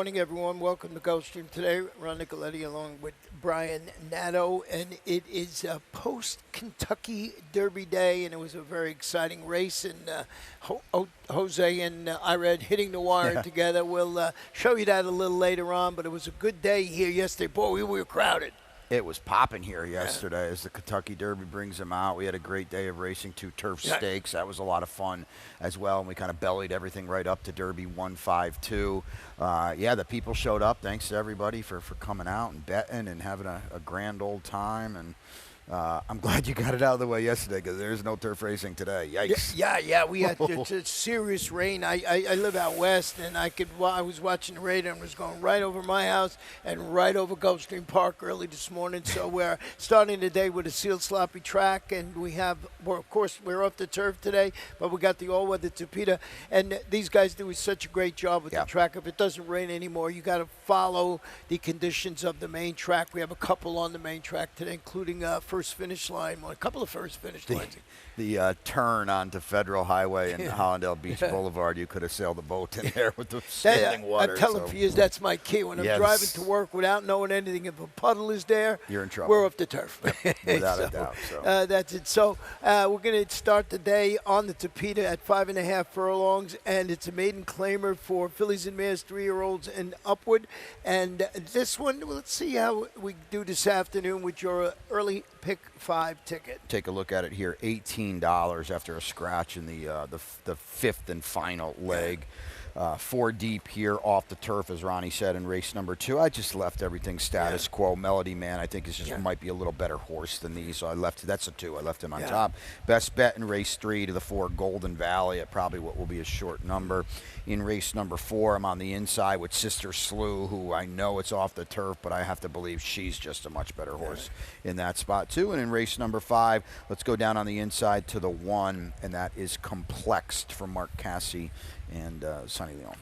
morning, everyone. Welcome to Gulfstream today. Ron Nicoletti along with Brian Nato, and it is a post-Kentucky Derby day, and it was a very exciting race, and Jose and Irad hitting the wire together. We'll show you that a little later on, but it was a good day here yesterday. Boy, we were crowded. It was popping here yesterday as the Kentucky Derby brings them out. We had a great day of racing, 2 turf stakes. That was a lot of fun as well, and we kind of bellied everything right up to Derby 152. The people showed up. Thanks to everybody for coming out and betting and having a grand old time. And I'm glad you got it out of the way yesterday because there's no turf racing today. Yikes. Yeah. We had serious rain. I live out west, and I was watching the radar and it was going right over my house and right over Gulfstream Park early this morning. So we're starting the day with a sealed sloppy track, and of course, we're off the turf today, but we got the all-weather Tapeta, and these guys do such a great job with the track. If it doesn't rain anymore, you got to follow the conditions of the main track. We have a couple on the main track today, including first finish line, a couple of first finish lines. The turn onto Federal Highway and Hollandale Beach Boulevard, you could have sailed a boat in there with the standing water. I'm telling you, that's my key. When I'm driving to work without knowing anything, if a puddle is there, you're in trouble. We're off the turf. Without a doubt. So. That's it. So we're going to start the day on the Tapeta at 5.5 furlongs, and it's a maiden claimer for fillies and mares, 3-year-olds and upward. And this one, let's see how we do this afternoon with your early pick 5 ticket. Take a look at it here. $18 after a scratch in the fifth and final leg. 4 deep here off the turf, as Ronnie said, in race number 2. I just left everything status quo. Melody Man, I think, might be a little better horse than these, so I left. That's a 2. I left him on top. Best bet in race 3 to the 4 Golden Valley at probably what will be a short number. In race number 4, I'm on the inside with Sister Slew, who I know it's off the turf, but I have to believe she's just a much better horse in that spot too. And in race number 5, let's go down on the inside to the 1, and that is Complexed from Mark Cassie and Sonny Leon.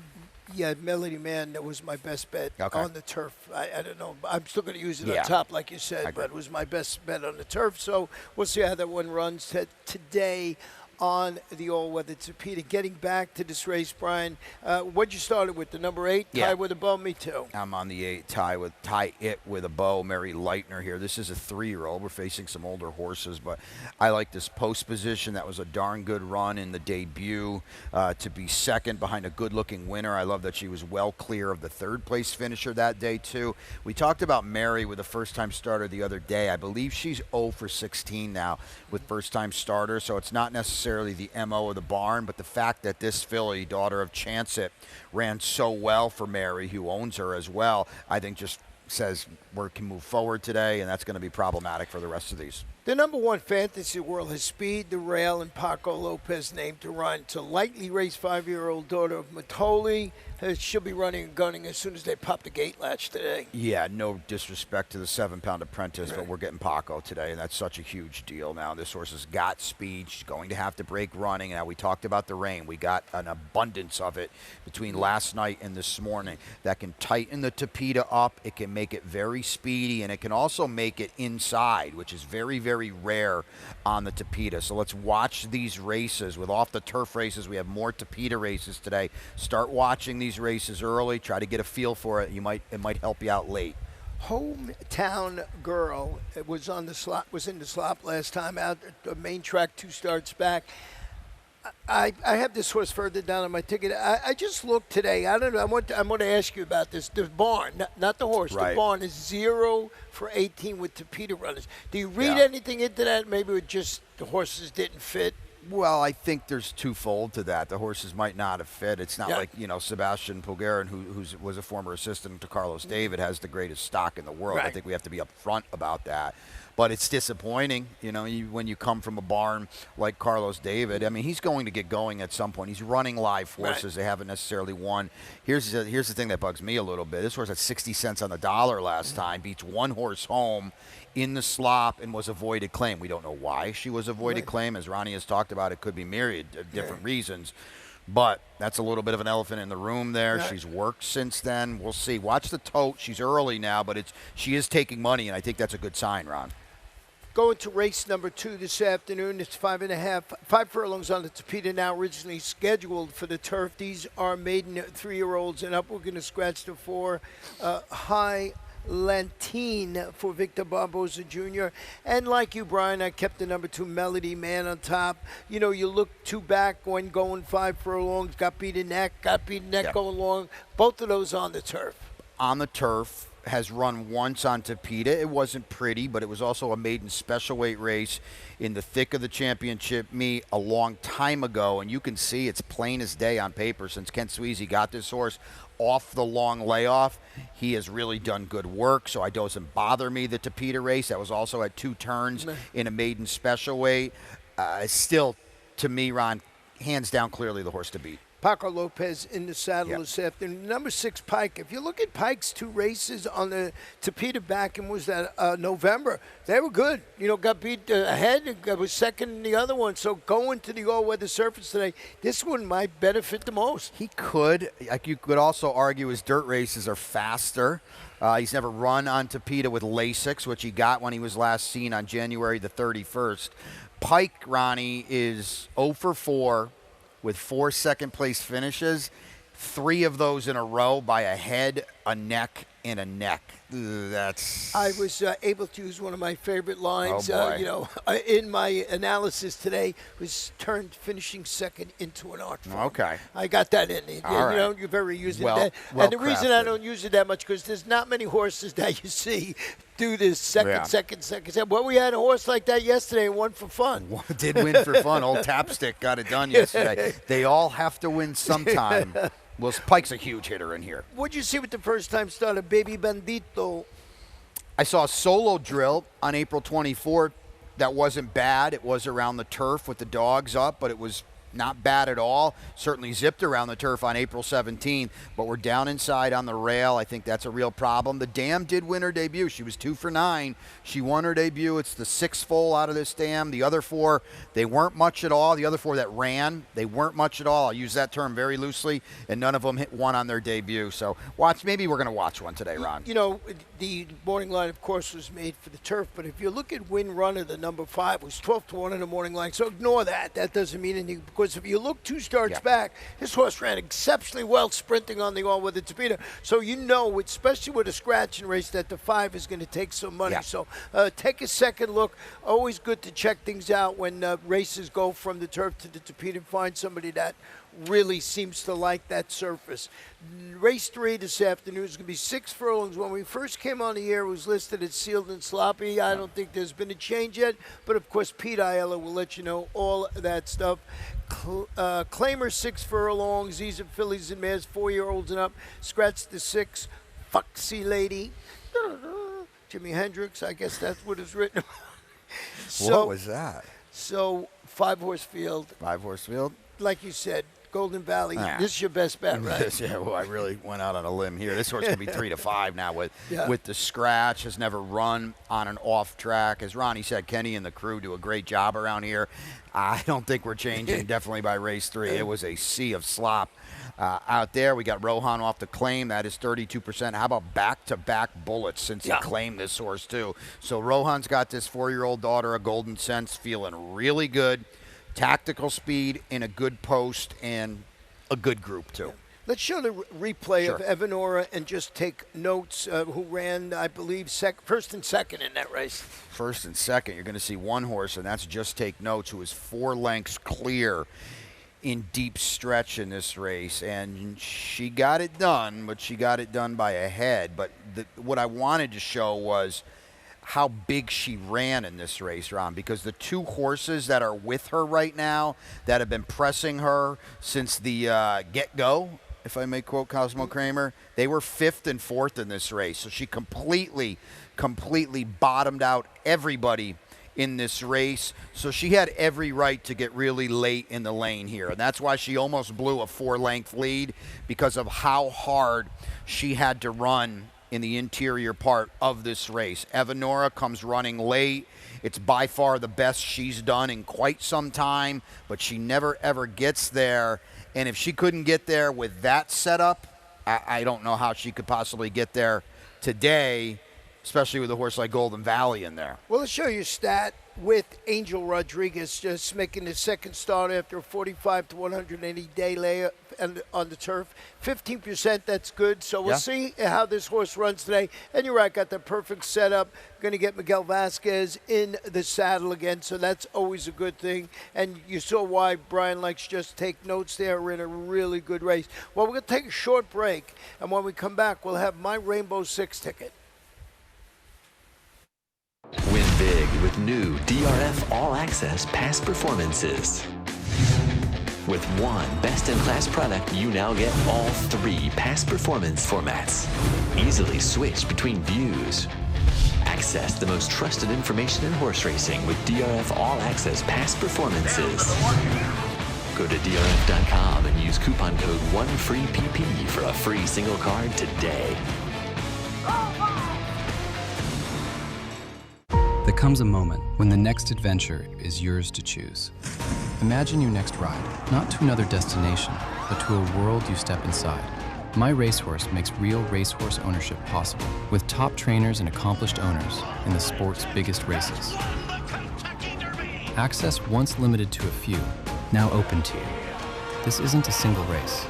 Yeah, Melody Man, that was my best bet on the turf. I don't know. I'm still going to use it on top, like you said, but it was my best bet on the turf. So we'll see how that one runs today on the all-weather Tapeta. Getting back to this race, Brian, what'd you start with? The number 8, tie with a bow? Me too. I'm on the 8, tie it with a bow. Mary Leitner here. This is a 3-year-old. We're facing some older horses, but I like this post position. That was a darn good run in the debut to be second behind a good-looking winner. I love that she was well clear of the third-place finisher that day, too. We talked about Mary with a first-time starter the other day. I believe she's 0 for 16 now with first-time starters, so it's not necessarily the MO of the barn, but the fact that this filly, daughter of Chancet, ran so well for Mary, who owns her as well, I think just says we can move forward today, and that's going to be problematic for the rest of these. The number 1 fantasy world has Speed, the Rail, and Paco Lopez named to run. To lightly race 5-year-old daughter of Matoli. She'll be running and gunning as soon as they pop the gate latch today. Yeah, no disrespect to the 7-pound apprentice, but we're getting Paco today, and that's such a huge deal now. This horse has got speed. She's going to have to break running. Now, we talked about the rain. We got an abundance of it between last night and this morning that can tighten the Tapeta up. It can make it very speedy, and it can also make it inside, which is very, very rare on the Tapeta. So let's watch these races. With off-the-turf races, we have more Tapeta races today. Start watching these races early. Try to get a feel for it. It might help you out late. Hometown Girl was in the slop last time out at the main track, 2 starts back. I have this horse further down on my ticket. I just looked today. I don't know. I want to ask you about this. The barn, not the horse. The barn is 0 for 18 with Tapeta runners. Do you read anything into that? Maybe it just the horses didn't fit. Well, I think there's twofold to that. The horses might not have fit. It's not like, Sebastian Pulgarin, who was a former assistant to Carlos David, has the greatest stock in the world. I think we have to be upfront about that. But it's disappointing, when you come from a barn like Carlos David. I mean, he's going to get going at some point. He's running live horses. They haven't necessarily won. Here's the thing that bugs me a little bit. This horse had 60 cents on the dollar last time, beats one horse home in the slop and was avoided claim. We don't know why she was avoided claim. As Ronnie has talked about, it could be myriad of different reasons. But that's a little bit of an elephant in the room there. She's worked since then. We'll see. Watch the tote. She's early now, but she is taking money, and I think that's a good sign, Ron. Going to race number 2 this afternoon. It's 5 furlongs on the Tapeta now, originally scheduled for the turf. These are maiden 3-year-olds and up. We're going to scratch the 4 high Lantine for Victor Barboza Jr. And like you, Brian, I kept the number 2 Melody Man on top. You know, you look 2 back when going 5 furlongs, got beaten neck going long. Both of those on the turf. On the turf. Has run once on Tapeta. It wasn't pretty, but it was also a maiden special weight race in the thick of the championship meet a long time ago, and you can see it's plain as day on paper since Kent Sweezy got this horse off the long layoff. He has really done good work, so it doesn't bother me, the Tapeta race. That was also at 2 turns in a maiden special weight. Still, to me, Ron, hands down clearly the horse to beat. Paco Lopez in the saddle this afternoon. Number 6, Pike. If you look at Pike's 2 races on the Tapeta back in, was that November, they were good. You know, got beat ahead and was second in the other one. So going to the all-weather surface today, this one might benefit the most. He could. Like, you could also argue his dirt races are faster. He's never run on Tapeta with Lasix, which he got when he was last seen on January the 31st. Pike, Ronnie, is 0 for 4. With 4 second-place finishes, 3 of those in a row by a head, a neck, and a neck. That's. I was able to use one of my favorite lines. Oh, you know, in my analysis today, was turned finishing second into an art form. Okay. I got that in it. All right. You know, you're very using well, that. Well and the reason I crafted. don't use it that much because there's not many horses that you see do this second. Well, we had a horse like that yesterday and won for fun. Did win for fun. Old Tapstick got it done yesterday. They all have to win sometime. Well, Pike's a huge hitter in here. What'd you see with the first-time starter, Baby Bandito? I saw a solo drill on April 24th. That wasn't bad. It was around the turf with the dogs up, but it was not bad at all. Certainly zipped around the turf on April 17th, but we're down inside on the rail. I think that's a real problem. The dam did win her debut. She was 2 for 9. She won her debut. It's the 6th foal out of this dam. The other 4, they weren't much at all. The other 4 that ran, they weren't much at all. I'll use that term very loosely, and none of them hit one on their debut. So maybe we're going to watch one today, Ron. You know, the morning line, of course, was made for the turf, but if you look at Win Runner, the number 5 was 12-1 in the morning line. So ignore that. That doesn't mean anything because if you look 2 starts back, this horse ran exceptionally well sprinting on the all-weather Tapeta. So you know, especially with a scratching race, that the 5 is going to take some money. So take a second look. Always good to check things out when races go from the turf to the Tapeta and find somebody that really seems to like that surface. Race 3 this afternoon is going to be 6 furlongs. When we first came on the air, it was listed as sealed and sloppy. I don't think there's been a change yet, but of course Pete Aiello will let you know all that stuff. Claimer 6 furlongs. These are fillies and mares, 4-year-olds and up. Scratch the 6, Foxy Lady. Jimi Hendrix, I guess that's what is written. What was that? So 5-horse field. 5-horse field? Like you said, Golden Valley. This is your best bet, right? Yeah, well, I really went out on a limb here. This horse going to be 3 to 5 now with the scratch. Has never run on an off track. As Ronnie said, Kenny and the crew do a great job around here. I don't think we're changing definitely by race 3. It was a sea of slop out there. We got Rohan off the claim. That is 32%. How about back-to-back bullets since he claimed this horse too? So Rohan's got this 4-year-old daughter, a Golden Sense, feeling really good. Tactical speed in a good post and a good group, too. Let's show the replay of Evanora and just take notes who ran, I believe, first and second in that race. First and second, you're going to see one horse, and that's Just Take Notes, who is 4 lengths clear in deep stretch in this race. And she got it done, but she got it done by a head. But what I wanted to show was how big she ran in this race, Ron, because the 2 horses that are with her right now that have been pressing her since the get-go, if I may quote Cosmo Kramer, they were 5th and 4th in this race. So she completely bottomed out everybody in this race. So she had every right to get really late in the lane here. And that's why she almost blew a 4-length lead, because of how hard she had to run in the interior part of this race. Evanora comes running late. It's by far the best she's done in quite some time, but she never, ever gets there. And if she couldn't get there with that setup, I don't know how she could possibly get there today. especially with a horse like Golden Valley in there. Well, let's show you a stat with Angel Rodriguez just making his second start after a 45 to 180 day layup on the turf. 15%, that's good. So we'll see how this horse runs today. And you're right, got the perfect setup. Going to get Miguel Vasquez in the saddle again, so that's always a good thing. And you saw why Brian likes just take notes there. We're in a really good race. Well, we're going to take a short break, and when we come back, we'll have my Rainbow Six ticket. Win big with new DRF All Access past performances. With one best-in-class product, you now get all 3 past performance formats. Easily switch between views. Access the most trusted information in horse racing with DRF All Access past performances. Go to DRF.com and use coupon code 1FREEPP for a free single card today. There comes a moment when the next adventure is yours to choose. Imagine your next ride, not to another destination, but to a world you step inside. My Racehorse makes real racehorse ownership possible, with top trainers and accomplished owners in the sport's biggest races. Access once limited to a few, now open to you. This isn't a single race.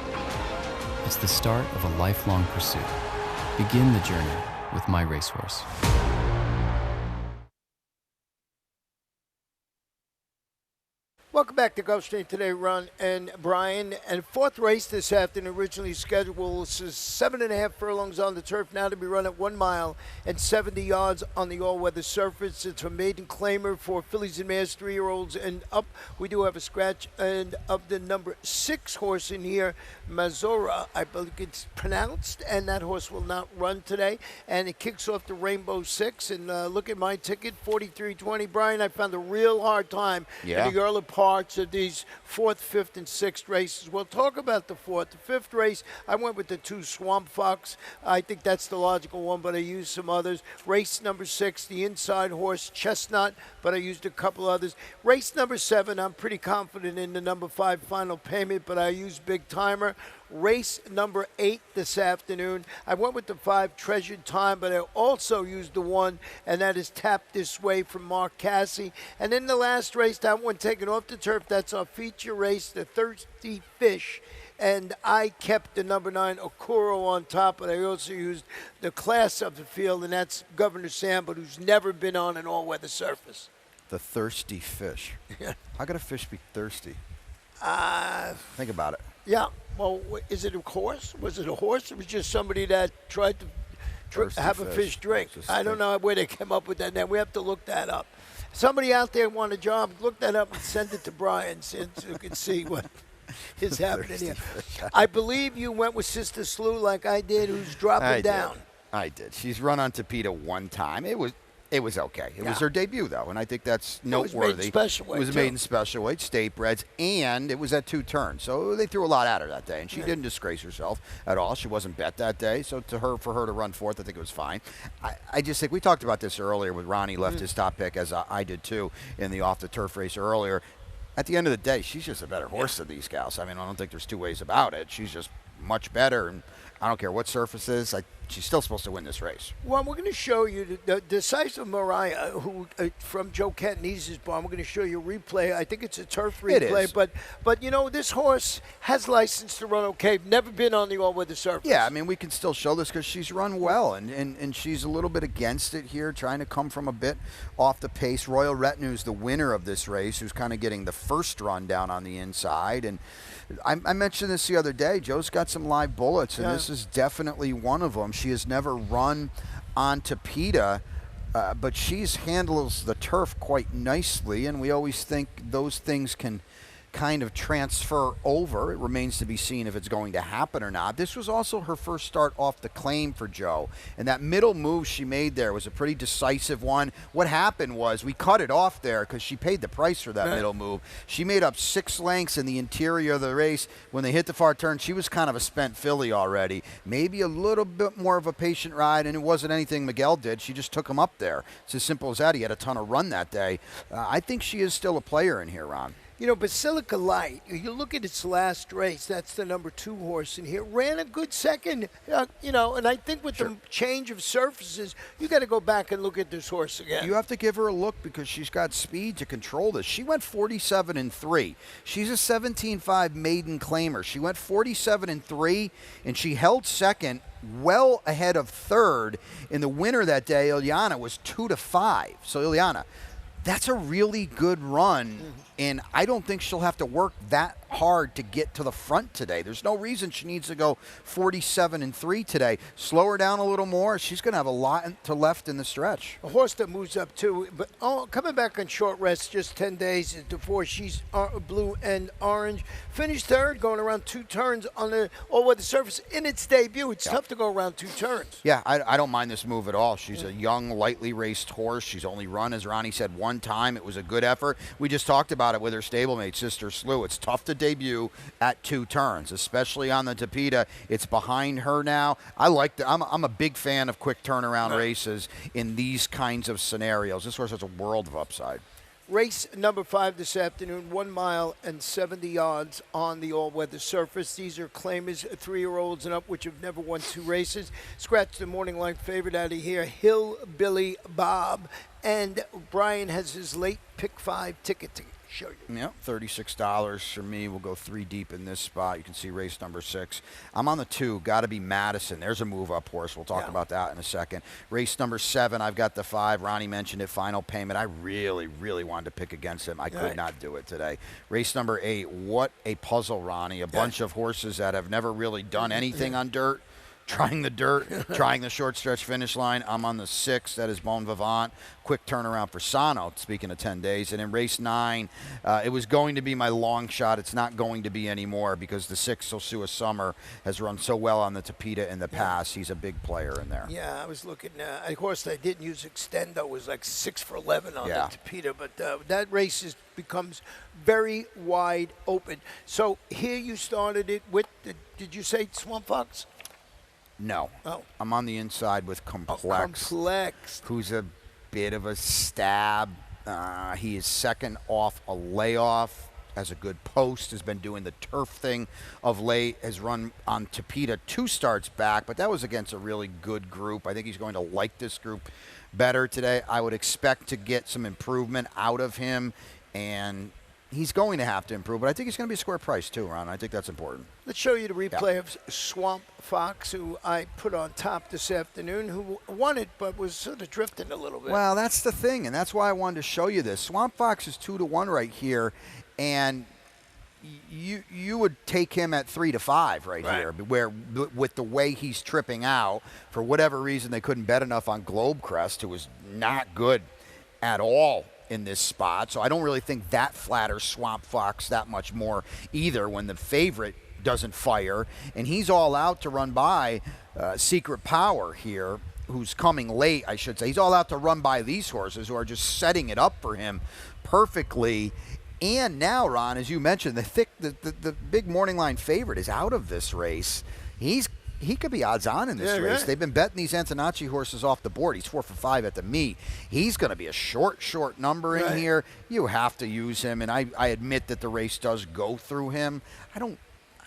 It's the start of a lifelong pursuit. Begin the journey with My Racehorse. Welcome back to Gulfstream today, Ron and Brian. And fourth race this afternoon, originally scheduled, is 7.5 furlongs on the turf, now to be run at 1 mile and 70 yards on the all-weather surface. It's a maiden claimer for fillies and mares, 3-year-olds and up. We do have a scratch and of the number 6 horse in here, Mazora, I believe it's pronounced, and that horse will not run today. And it kicks off the Rainbow Six. And look at my ticket, 43.20. Brian, I found a real hard time in the early parts of these 4th, 5th, and 6th races. We'll talk about the 4th. The 5th race, I went with the 2 Swamp Fox. I think that's the logical one, but I used some others. Race number 6, the inside horse, Chestnut, but I used a couple others. Race number 7, I'm pretty confident in the number 5, Final Payment, but I used Big Timer. Race number 8 this afternoon, I went with the 5, Treasured Time, but I also used the 1, and that is Tapped This Way from Mark Cassie. And then the last race, that one taken off the turf, that's our feature race, the Thirsty Fish. And I kept the number 9, Okuro, on top, but I also used the class of the field, and that's Governor Sam, but who's never been on an all-weather surface. The Thirsty Fish. How could a fish be thirsty? Think about it. Yeah. Well, is it a horse? Was it a horse? It was just somebody that tried to have a fish drink. I don't know where they came up with that name. We have to look that up. Somebody out there want a job, look that up and send it to Brian so you can see what is happening here. I believe you went with Sister Slew like I did, who's dropping down. I did. She's run on Tapeta 1 time. It was okay. It was her debut, though, and I think that's noteworthy. It was a maiden special weight, state breds, and it was at 2 turns. So they threw a lot at her that day, and she didn't disgrace herself at all. She wasn't bet that day, so for her to run 4th, I think it was fine. I just think we talked about this earlier with Ronnie left his top pick, as I did too, in the off-the-turf race earlier. At the end of the day, she's just a better horse than these gals. I mean, I don't think there's 2 ways about it. She's just much better, and I don't care what surface it is. She's still supposed to win this race. Well, we're going to show you the Decisive Mariah, who from Joe Catanese' barn. We're going to show you a replay. I think it's a turf replay. It is. But you know, this horse has license to run okay. Never been on the all-weather surface. Yeah, I mean, we can still show this because she's run well, and she's a little bit against it here, trying to come from a bit off the pace. Royal Retinue's the winner of this race, who's kind of getting the first run down on the inside. And I mentioned this the other day. Joe's got some live bullets, and this is definitely one of them. She has never run on Tapeta, but she handles the turf quite nicely, and we always think those things can kind of transfer over. It remains to be seen if it's going to happen or not. This was also her first start off the claim for Joe, and that middle move she made there was a pretty decisive one. What happened was we cut it off there because she paid the price for that middle move. She made up 6 lengths in the interior of the race. When they hit the far turn, she was kind of a spent filly already. Maybe a little bit more of a patient ride, and it wasn't anything Miguel did. She just took him up there. It's as simple as that. He had a ton of run that day. I think she is still a player in here, Ron. Basilica Light, you look at its last race, that's the number 2 horse in here, ran a good second, and I think with the change of surfaces, you got to go back and look at this horse again. You have to give her a look because she's got speed to control this. She went 47-3. She's a 17.5 maiden claimer. She went 47-3, and she held second, well ahead of third. In the winner that day, Ilyana was 2-5. So Ilyana, that's a really good run, and I don't think she'll have to work that hard to get to the front today. There's no reason she needs to go 47-3 today. Slow her down a little more. She's going to have a lot to left in the stretch. A horse that moves up too, but coming back on short rest, just 10 days before she's blue and orange. Finished third, going around 2 turns on the all-weather surface in its debut. It's tough to go around 2 turns. Yeah, I don't mind this move at all. She's a young, lightly raced horse. She's only run, as Ronnie said, 1 time. It was a good effort. We just talked about it with her stablemate, Sister Slew. It's tough to debut at 2 turns, especially on the Tapeta. It's behind her now. I'm a big fan of quick turnaround races in these kinds of scenarios. This horse has a world of upside. Race number 5 this afternoon, 1 mile and 70 yards on the all-weather surface. These are claimers, 3-year-olds and up, which have never won 2 races. Scratch the morning line favorite out of here, Hillbilly Bob. And Brian has his late pick 5 ticket to show you. Yeah, $36 for me. We'll go 3 deep in this spot. You can see race number 6. I'm on the 2. Got to be Madison. There's a move-up horse. We'll talk about that in a second. Race number 7, I've got the 5. Ronnie mentioned it, Final Payment. I really, really wanted to pick against him. I could not do it today. Race number 8, what a puzzle, Ronnie. A bunch of horses that have never really done anything on dirt. Trying the dirt, trying the short stretch finish line. I'm on the 6. That is Bon Vivant. Quick turnaround for Sano, speaking of 10 days. And in race 9, it was going to be my long shot. It's not going to be anymore because the 6, Sosua Summer, has run so well on the Tapeta in the past. He's a big player in there. Yeah, I was looking. Of course, I didn't use Extendo. It was like 6 for 11 on the Tapeta. But that race becomes very wide open. So here you started it with, did you say Swamp Fox? No. Oh. I'm on the inside with Complex. Complex. Who's a bit of a stab. He is second off a layoff. Has a good post. Has been doing the turf thing of late. Has run on Tapeta 2 starts back, but that was against a really good group. I think he's going to like this group better today. I would expect to get some improvement out of him, and he's going to have to improve, but I think he's going to be a square price too, Ron. I think that's important. Let's show you the replay of Swamp Fox, who I put on top this afternoon, who won it but was sort of drifting a little bit. Well, that's the thing, and that's why I wanted to show you this. Swamp Fox is 2-1 right here, and you would take him at 3-5 right here, where with the way he's tripping out, for whatever reason they couldn't bet enough on Globecrest, who was not good at all in this spot. So I don't really think that flatters Swamp Fox that much more either when the favorite doesn't fire. And he's all out to run by Secret Power here, who's coming late, I should say. He's all out to run by these horses who are just setting it up for him perfectly. And now, Ron, as you mentioned, the big morning line favorite is out of this race. He could be odds on in this race. Right. They've been betting these Antonacci horses off the board. He's 4 for 5 at the meet. He's going to be a short number in here. You have to use him, and I admit that the race does go through him. I don't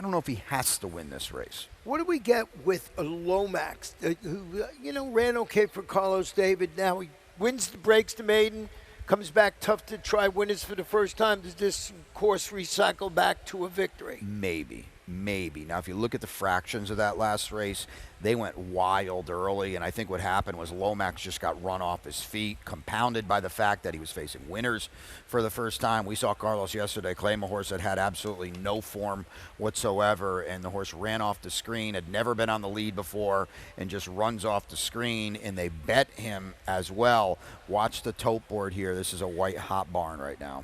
know if he has to win this race. What do we get with Lomax, who ran okay for Carlos David? Now he wins the breaks to maiden, comes back tough to try winners for the first time. Does this course recycle back to a victory? Maybe. Now, if you look at the fractions of that last race, they went wild early, and I think what happened was Lomax just got run off his feet, compounded by the fact that he was facing winners for the first time. We saw Carlos yesterday claim a horse that had absolutely no form whatsoever, and the horse ran off the screen, had never been on the lead before, and just runs off the screen, and they bet him as well. Watch the tote board here. This is a white hot barn right now.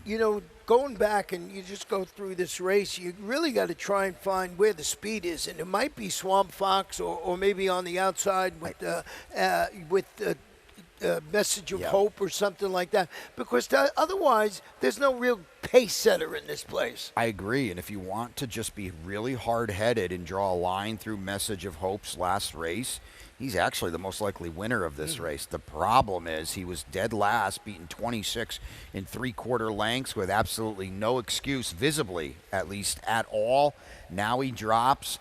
Going back and you just go through this race, you really got to try and find where the speed is, and it might be Swamp Fox or maybe on the outside with Message of Hope or something like that, because otherwise there's no real pace setter in this place. I agree. And if you want to just be really hard-headed and draw a line through Message of Hope's last race, he's actually the most likely winner of this race. The problem is he was dead last, beaten 26 in 3/4 lengths with absolutely no excuse, visibly at least, at all. Now he drops.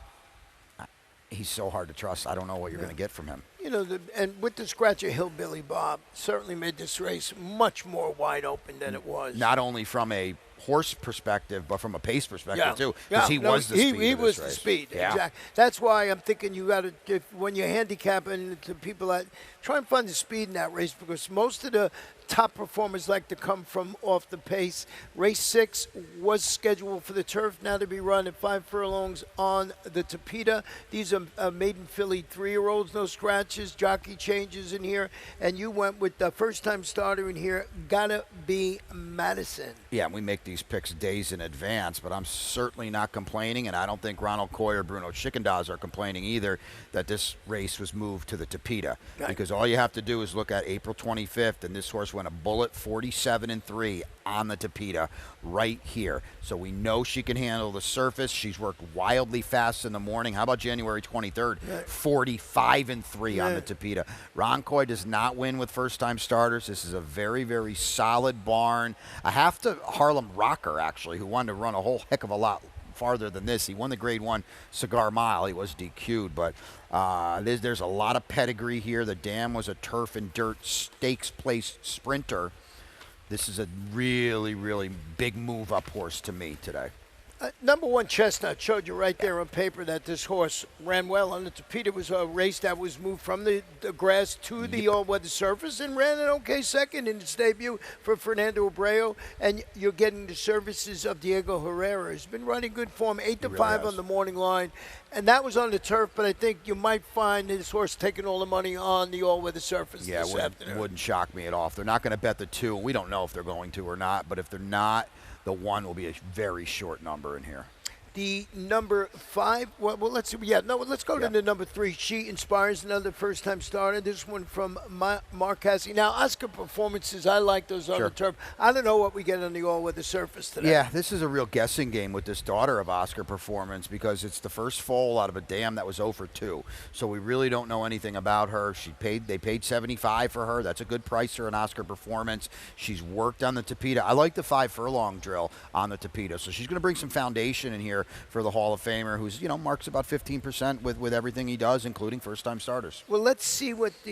He's so hard to trust. I don't know what you're going to get from him. You know, and with the scratch of Hillbilly Bob, certainly made this race much more wide open than it was. Not only from a horse perspective, but from a pace perspective too, Yeah, because he was the speed. He of was this the race. speed. Yeah. Exactly. That's why I'm thinking you got to, when you're handicapping to people that try and find the speed in that race, because most of the top performers like to come from off the pace. Race 6 was scheduled for the turf, now to be run at 5 furlongs on the Tapeta. These are maiden filly 3-year-olds, no scratches, jockey changes in here, and you went with the first-time starter in here, gotta be Madison. Yeah, we make these picks days in advance, but I'm certainly not complaining, and I don't think Ronald Coy or Bruno Schickendas are complaining either that this race was moved to the Tapeta, because all you have to do is look at April 25th, and this horse went a bullet 47-3 on the Tapeta right here. So we know she can handle the surface. She's worked wildly fast in the morning. How about January 23rd? 45-3 on the Tapeta. Ron Coy does not win with first-time starters. This is a very, very solid barn. I have to Harlem Rocker, actually, who wanted to run a whole heck of a lot farther than this. He won the Grade 1 Cigar Mile. He was DQ'd, but there's a lot of pedigree here. The Dam was a turf and dirt stakes place sprinter. This is a really, really big move-up horse to me today. Number 1 Chestnut showed you right there on paper that this horse ran well on the Tapeta. It was a race that was moved from the grass to the all-weather surface and ran an okay second in its debut for Fernando Abreu. And you're getting the services of Diego Herrera. He's been running good form, 8-5 on the morning line. And that was on the turf, but I think you might find this horse taking all the money on the all-weather surface this afternoon. Wouldn't shock me at all. If they're not going to bet the 2, we don't know if they're going to or not, but if they're not, the 1 will be a very short number in here. The number 5, let's go to the number 3. She Inspires, another first-time starter. This one from Mark Cassie. Now, Oscar Performances, I like those on the turf. I don't know what we get on the all-weather surface today. Yeah, this is a real guessing game with this daughter of Oscar Performance, because it's the first foal out of a dam that was 0 for 2. So we really don't know anything about her. They paid $75 for her. That's a good price for an Oscar Performance. She's worked on the Tapeta. I like the 5 furlong drill on the Tapeta. So she's going to bring some foundation in here for the Hall of Famer, who's, marks about 15% with everything he does, including first-time starters. Well, let's see what do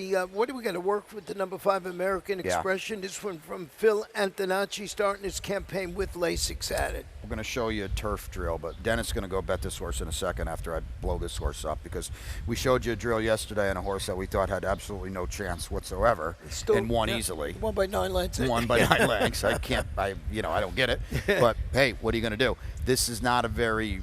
we got to work with the number 5 American Expression. This one from Phil Antonacci, starting his campaign with Lasix added. We're going to show you a turf drill, but Dennis is going to go bet this horse in a second after I blow this horse up, because we showed you a drill yesterday on a horse that we thought had absolutely no chance whatsoever and won easily. Won by 9 lengths. Won by 9 lengths. I don't get it. But, hey, what are you going to do? This is not a very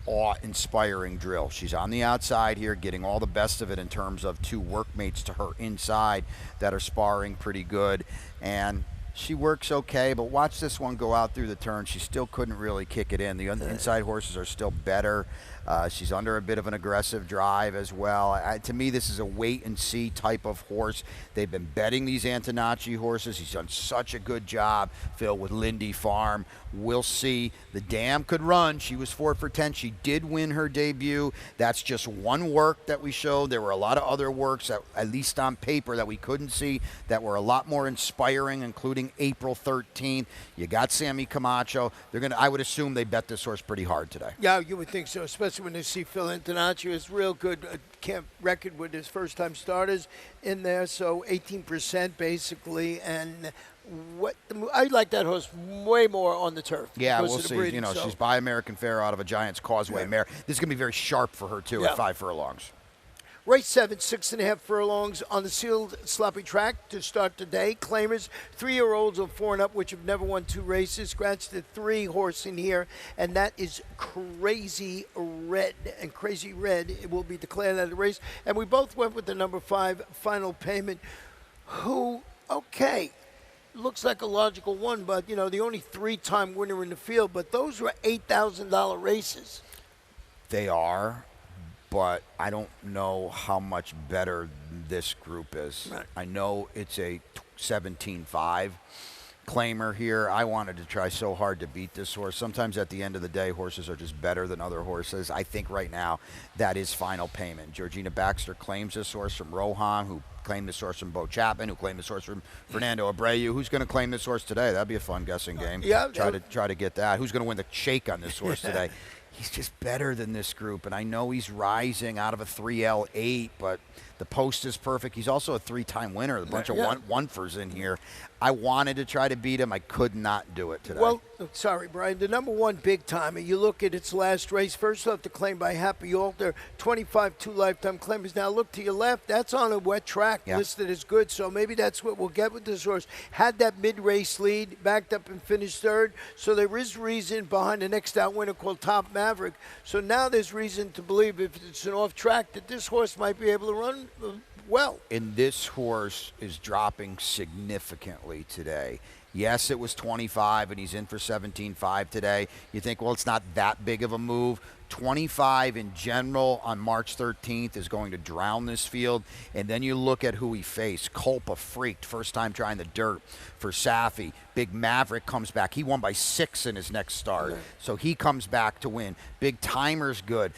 awe-inspiring drill. She's on the outside here, getting all the best of it in terms of 2 workmates to her inside that are sparring pretty good. And she works okay, but watch this one go out through the turn. She still couldn't really kick it in. The inside horses are still better. She's under a bit of an aggressive drive as well. To me, this is a wait-and-see type of horse. They've been betting these Antonacci horses. He's done such a good job, Phil, with Lindy Farm. We'll see. The Dam could run. She was 4 for 10. She did win her debut. That's just one work that we showed. There were a lot of other works, that, at least on paper, that we couldn't see that were a lot more inspiring, including April 13th. You got Sammy Camacho. I would assume they bet this horse pretty hard today. Yeah, you would think so, especially when they see Phil Antonacci has real good camp record with his first-time starters in there, so 18% basically, and I like that horse way more on the turf. Yeah, we'll see. Breeding, she's by American Fair out of a Giants Causeway mare. This is going to be very sharp for her, too, at 5 furlongs. Race 7, 6.5 furlongs on the sealed sloppy track to start the day. Claimers, 3-year-olds of 4 and up, which have never won 2 races. Scratch the 3 horse in here, and that is Crazy Red. And Crazy Red, it will be declared at the race. And we both went with the number 5 Final Payment, who, looks like a logical one, but, the only 3-time winner in the field. But those were $8,000 races. They are. But I don't know how much better this group is. Right. I know it's a 17-5, claimer here. I wanted to try so hard to beat this horse. Sometimes at the end of the day, horses are just better than other horses. I think right now that is Final Payment. Georgina Baxter claims this horse from Rohan, who claimed this horse from Bo Chapman, who claimed this horse from Fernando Abreu. Who's going to claim this horse today? That'd be a fun guessing game. Yeah. Try to get that. Who's going to win the shake on this horse today? He's just better than this group, and I know he's rising out of a 3L8, but the post is perfect. He's also a 3-time winner. A bunch of one-fers in here. I wanted to try to beat him. I could not do it today. Well, sorry, Brian. The number one big timer, you look at its last race. First off, the claim by Happy Alter, 25 two lifetime claimers. Now look to your left. That's on a wet track, listed as good. So maybe that's what we'll get with this horse. Had that mid-race lead, backed up and finished third. So there is reason behind the next out winner called Top Maverick. So now there's reason to believe if it's an off track that this horse might be able to run well. And this horse is dropping significantly today. Yes, it was 25, and he's in for 17.5 today. You think, well, it's not that big of a move. 25 in general on March 13th is going to drown this field. And then you look at who he faced. Culpa freaked, first time trying the dirt for Safi. Big Maverick comes back. He won by 6 in his next start. So he comes back to win. Big Timer's good.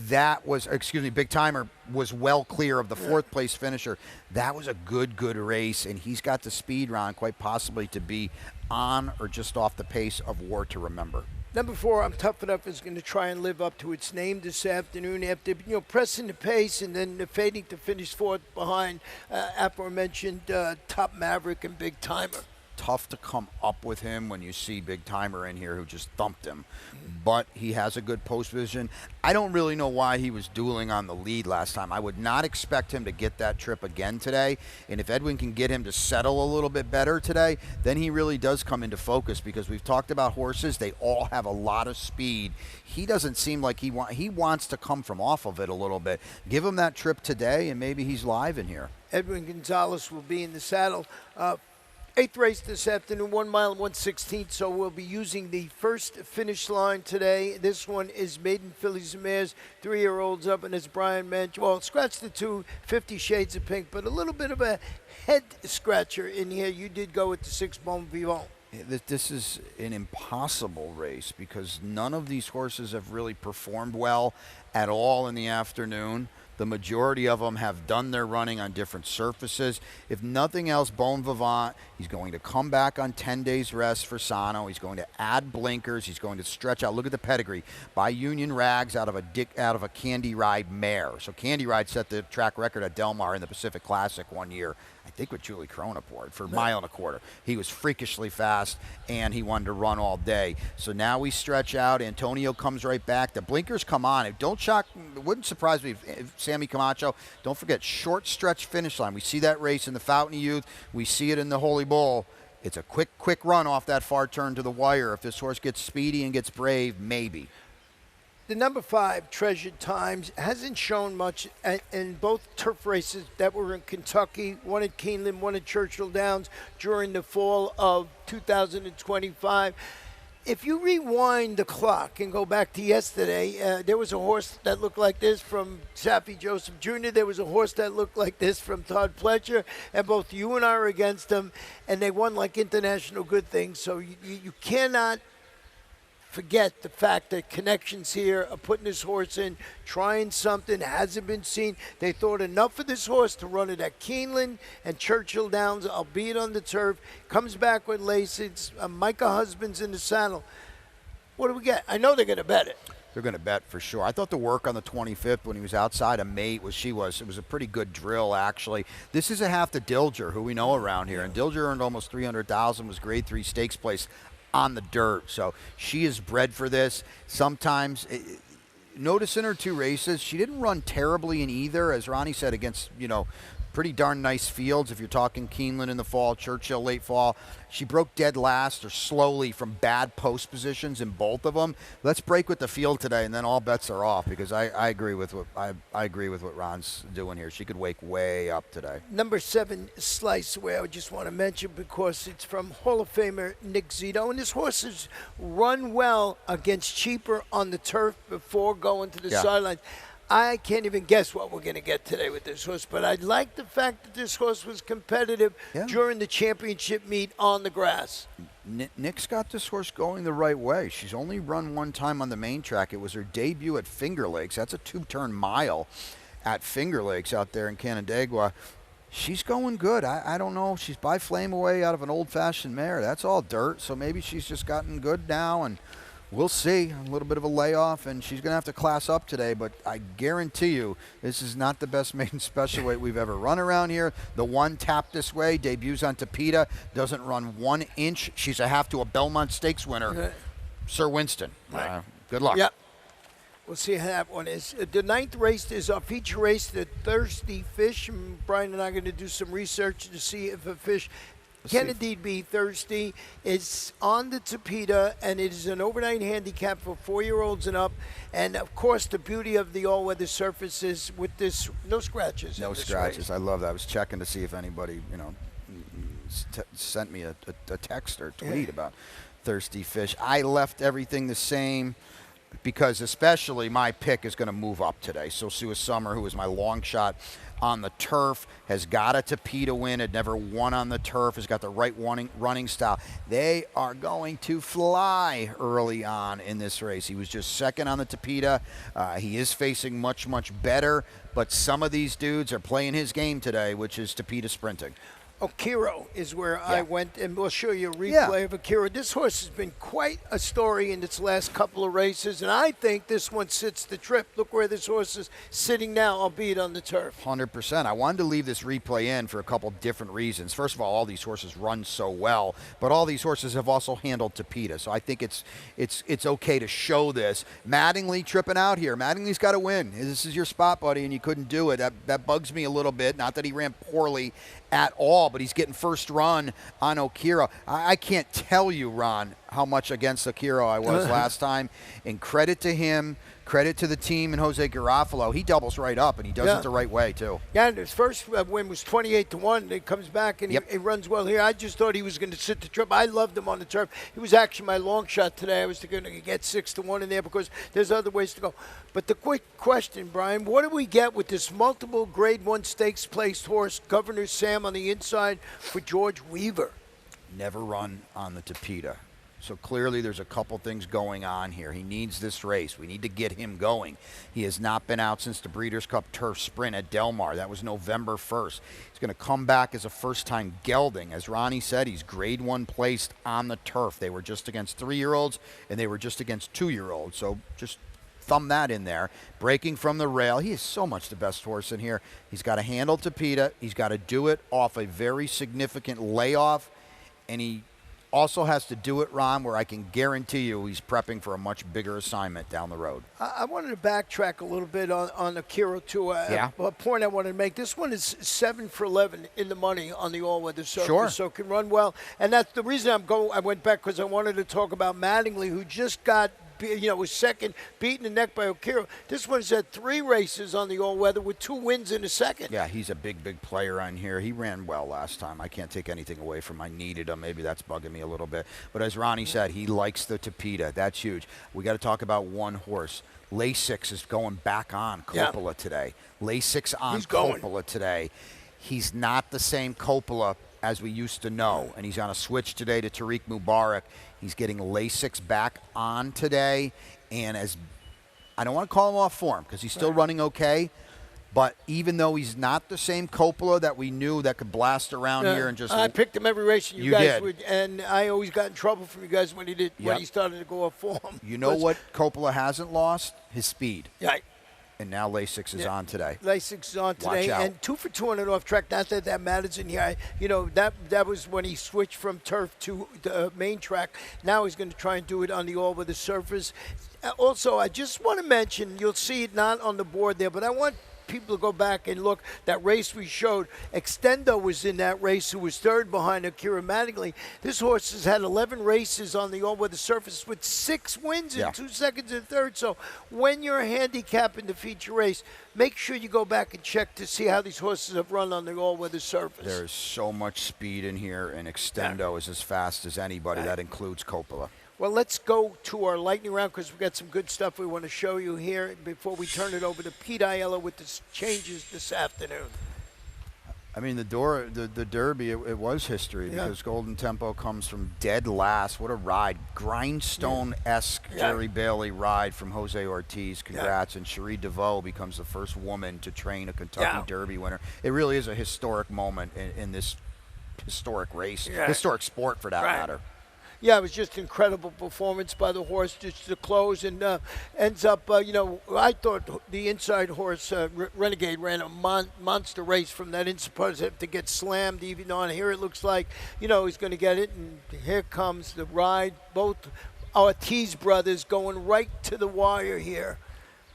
Big Timer was well clear of the 4th place finisher. That was a good race, and he's got the speed, Ron, quite possibly to be on or just off the pace of War to Remember. Number 4, I'm Tough Enough, is going to try and live up to its name this afternoon after pressing the pace and then fading to finish 4th behind aforementioned Top Maverick and Big Timer. Tough to come up with him when you see Big Timer in here who just thumped him. But he has a good post vision. I don't really know why he was dueling on the lead last time. I would not expect him to get that trip again today. And if Edwin can get him to settle a little bit better today, then he really does come into focus, because we've talked about horses. They all have a lot of speed. He doesn't seem like he wants to come from off of it a little bit. Give him that trip today, and maybe he's live in here. Edwin Gonzalez will be in the saddle. 8th race this afternoon, 1 mile and 1/16. So we'll be using the first finish line today. This one is Maiden Fillies and Mares, 3-year-olds up, and as Brian mentioned, well, scratch the 2, 50 Shades of Pink, but a little bit of a head scratcher in here. You did go with the 6 Bon Vivant. This is an impossible race because none of these horses have really performed well at all in the afternoon. The majority of them have done their running on different surfaces. If nothing else, Bon Vivant, he's going to come back on 10 days rest for Sano. He's going to add blinkers. He's going to stretch out. Look at the pedigree. By Union Rags out of a Candy Ride mare. So Candy Ride set the track record at Del Mar in the Pacific Classic one year, I think with Julie Cronenport, for a mile and a quarter. He was freakishly fast, and he wanted to run all day. So now we stretch out. Antonio comes right back. The blinkers come on. It wouldn't surprise me if Sammy Camacho, don't forget, short stretch finish line. We see that race in the Fountain Youth. We see it in the Holy Bull. It's a quick run off that far turn to the wire. If this horse gets speedy and gets brave, maybe. The number 5, Treasured Times, hasn't shown much in both turf races that were in Kentucky, one at Keeneland, one at Churchill Downs during the fall of 2025. If you rewind the clock and go back to yesterday, there was a horse that looked like this from Safi Joseph Jr. There was a horse that looked like this from Todd Pletcher, and both you and I are against them, and they won like international good things. So you cannot forget the fact that connections here are putting this horse in, trying something, hasn't been seen. They thought enough of this horse to run it at Keeneland and Churchill Downs, albeit on the turf. Comes back with laces. Micah Husband's in the saddle. What do we get? I know they're going to bet it. They're going to bet for sure. I thought the work on the 25th when he was outside a mate it was a pretty good drill, actually. This is a half to Dilger, who we know around here. And Dilger earned almost $300,000, was grade 3 stakes place on the dirt. So she is bred for this. Sometimes, notice in her 2 races, she didn't run terribly in either, as Ronnie said, against, pretty darn nice fields. If you're talking Keeneland in the fall, Churchill late fall, she broke dead last or slowly from bad post positions in both of them. Let's break with the field today, and then all bets are off, because I agree with what I agree with what Ron's doing here. She could wake way up today. Number 7, Slice Away, I just want to mention because it's from Hall of Famer Nick Zito, and this horse has run well against cheaper on the turf before going to the sidelines. I can't even guess what we're going to get today with this horse, but I like the fact that this horse was competitive during the championship meet on the grass. Nick's got this horse going the right way. She's only run one time on the main track. It was her debut at Finger Lakes. That's a 2-turn mile at Finger Lakes out there in Canandaigua. She's going good. I don't know. She's by Flame Away out of an old-fashioned mare. That's all dirt, so maybe she's just gotten good now, and we'll see. A little bit of a layoff, and she's going to have to class up today, but I guarantee you this is not the best maiden special weight we've ever run around here. The one tap this way, debuts on Tapeta, doesn't run 1 inch. She's a half to a Belmont Stakes winner, Sir Winston. Good luck. Yep. We'll see how that one is. The 9th race is our feature race, the Thirsty Fish. And Brian and I are going to do some research to see if a fish can indeed be thirsty. It's on the Tapeta, and it is an overnight handicap for 4-year-olds and up. And, of course, the beauty of the all-weather surface is with this, no scratches. No scratches. I love that. I was checking to see if anybody, sent me a text or tweet about Thirsty Fish. I left everything the same, because especially my pick is going to move up today. So Sue Summer, who is my long shot on the turf, has got a Tapeta win, had never won on the turf, has got the right running style. They are going to fly early on in this race. He was just second on the Tapeta. He is facing much, much better, but some of these dudes are playing his game today, which is Tapeta sprinting. Okiro is where I went, and we'll show you a replay of Okiro. This horse has been quite a story in its last couple of races, and I think this one sits the trip. Look where this horse is sitting now, albeit on the turf. 100%. I wanted to leave this replay in for a couple different reasons. First of all these horses run so well, but all these horses have also handled Tapeta, so I think it's okay to show this. Mattingly tripping out here. Mattingly's got to win. This is your spot, buddy, and you couldn't do it. That bugs me a little bit. Not that he ran poorly at all, but he's getting first run on Okiro. I can't tell you, Ron, how much against Okiro I was last time. And credit to him, credit to the team and Jose Garofalo. He doubles right up, and he does it the right way, too. Yeah, and his first win was 28-1. He comes back, and he runs well here. I just thought he was going to sit the trip. I loved him on the turf. He was actually my long shot today. I was going to get 6-1 in there because there's other ways to go. But the quick question, Brian, what do we get with this multiple Grade 1 stakes placed horse, Governor Sam on the inside for George Weaver? Never run on the Tapeta. So clearly there's a couple things going on here. He needs this race. We need to get him going. He has not been out since the Breeders' Cup Turf Sprint at Del Mar. That was November 1st. He's going to come back as a first-time gelding. As Ronnie said, he's Grade 1 placed on the turf. They were just against 3-year-olds, and they were just against 2-year-olds. So just thumb that in there. Breaking from the rail. He is so much the best horse in here. He's got to handle Tapeta. He's got to do it off a very significant layoff, and he also has to do it, Ron, where I can guarantee you he's prepping for a much bigger assignment down the road. I wanted to backtrack a little bit on Akira, too. A point I wanted to make. This one is 7 for 11 in the money on the all-weather surface, so it can run well. And that's the reason I went back, because I wanted to talk about Mattingly, who just got was second, beaten the neck by Okiro. This one's had 3 races on the all-weather with 2 wins in a second. Yeah, he's a big, big player on here. He ran well last time. I can't take anything away from him. I needed him. Maybe that's bugging me a little bit. But as Ronnie said, he likes the Tapeta. That's huge. We got to talk about one horse. Lasix is going back on Coppola today. Lasix on Coppola today. He's not the same Coppola as we used to know, and he's on a switch today to Tariq Mubarak. He's getting Lasix back on today, and as I don't want to call him off form because he's still running okay, but even though he's not the same Coppola that we knew that could blast around here and just... I picked him every race you guys would, and I always got in trouble from you guys when he started to go off form. You know what Coppola hasn't lost? His speed. Yeah. And now Lasix is on today. Lasix is on today. Watch out. And 2 for 2 on an off track. Not that that matters in here. That was when he switched from turf to the main track. Now he's going to try and do it on the all-weather surface. Also, I just want to mention, you'll see it not on the board there, but I want people to go back and look. That race we showed, Extendo was in that race, who was third behind Akira Mattingly. This horse has had 11 races on the all-weather surface with 6 wins in 2 seconds and third. So when you're handicapping the feature race, make sure you go back and check to see how these horses have run on the all-weather surface. There's so much speed in here, and Extendo is as fast as anybody. That includes Coppola. Well, let's go to our lightning round because we've got some good stuff we want to show you here before we turn it over to Pete Aiello with the changes this afternoon. I mean, the Derby, it was history because Golden Tempo comes from dead last. What a ride. Grindstone-esque Jerry Bailey ride from Jose Ortiz. Congrats. And Cherie DeVoe becomes the first woman to train a Kentucky Derby winner. It really is a historic moment in this historic race, historic sport for that matter. Yeah, it was just incredible performance by the horse just to close and ends up, I thought the inside horse, Renegade, ran a monster race from that inside to get slammed even on here. It looks like, he's going to get it, and here comes the ride. Both Ortiz brothers going right to the wire here.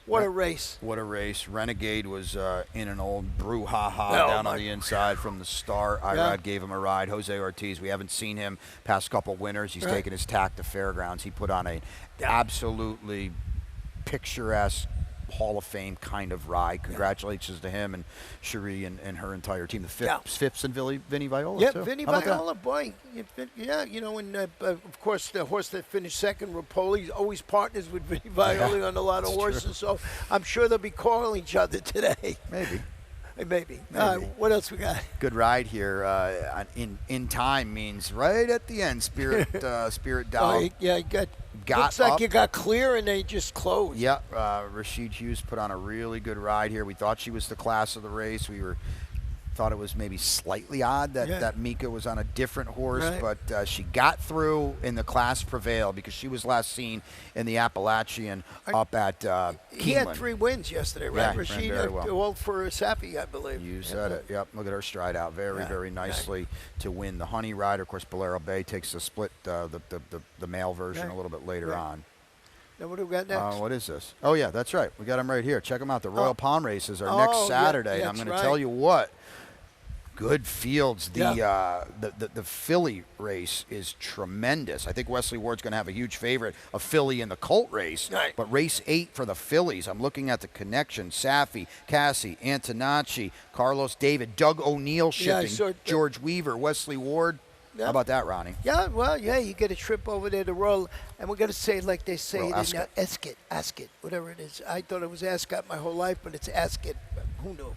What a race. What a race. Renegade was in an old brouhaha down on the inside from the start. Irad gave him a ride. Jose Ortiz, we haven't seen him past couple winners. He's taken his tack to Fairgrounds. He put on a absolutely picturesque Hall of Fame kind of ride. Congratulations to him and Cherie and her entire team. The Phipps and Vinny Viola, yeah, too. Vinny Viola, boy. And of course, the horse that finished second, Rapoli, always partners with Vinny Viola on a lot of horses. True. So I'm sure they'll be calling each other today. Maybe. What else we got? Good ride here. In time means right at the end. Spirit Dow. Looks like you got clear and they just closed. Yeah, Rashid Hughes put on a really good ride here. We thought she was the class of the race. Thought it was maybe slightly odd that Mika was on a different horse, but she got through and the class prevailed because she was last seen in the Appalachian up at Keeneland. He had 3 wins yesterday, right? Yeah, Rashid, ran very well. all for Safi, I believe. You said it. Yep, look at her stride out very nicely to win the Honey Rider. Of course, Bolero Bay takes the split, the male version a little bit later on. Now what do we got next? What is this? Oh, yeah, that's right. We got them right here. Check them out. The Royal Palm races are next Saturday. And I'm going to tell you what. Good fields. The filly race is tremendous. I think Wesley Ward's going to have a huge favorite, a filly in the colt race. But race 8 for the fillies, I'm looking at the connection. Safi, Cassie, Antonacci, Carlos David, Doug O'Neill shipping, George Weaver, Wesley Ward. How about that, Ronnie? Yeah, well, you get a trip over there to Royal, and we're going to say it like they say it in Ascot, whatever it is. I thought it was Ascot my whole life, but it's Ascot. Who knew?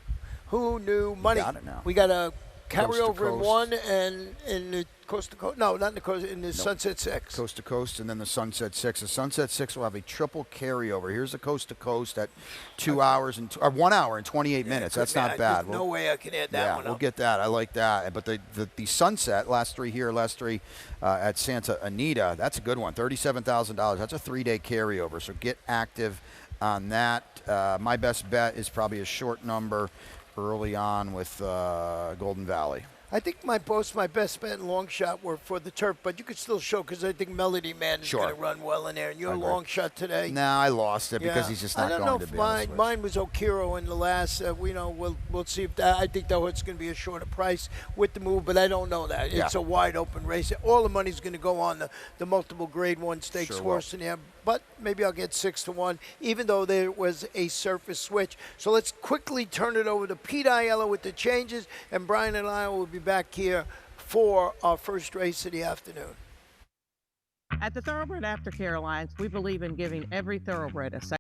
Who knew? Money. Got it now. We got a carryover in one and in the Coast to Coast. No, not in the Coast. In the Sunset 6. Coast to Coast and then the Sunset 6. The Sunset 6 will have a triple carryover. Here's the Coast to Coast at 2 hours and 1 hour and 28 minutes. That's not bad. There's no way I can add that one up. We'll get that. I like that. But the Sunset, last three at Santa Anita, that's a good one. $37,000. That's a 3-day carryover. So get active on that. My best bet is probably a short number early on with Golden Valley. I think my best bet and long shot were for the turf, but you could still show because I think Melody Man is going to run well in there. And your long shot today. Nah, I lost it because he's just not going to be. I don't know if mine was Okiro in the last. We'll see if that. I think that it's going to be a shorter price with the move, but I don't know that. It's a wide open race. All the money's going to go on the multiple Grade 1 stakes horse in there. But maybe I'll get 6-1, even though there was a surface switch. So let's quickly turn it over to Pete Aiello with the changes, and Brian and I will be back here for our first race of the afternoon. At the Thoroughbred Aftercare Alliance, we believe in giving every thoroughbred a second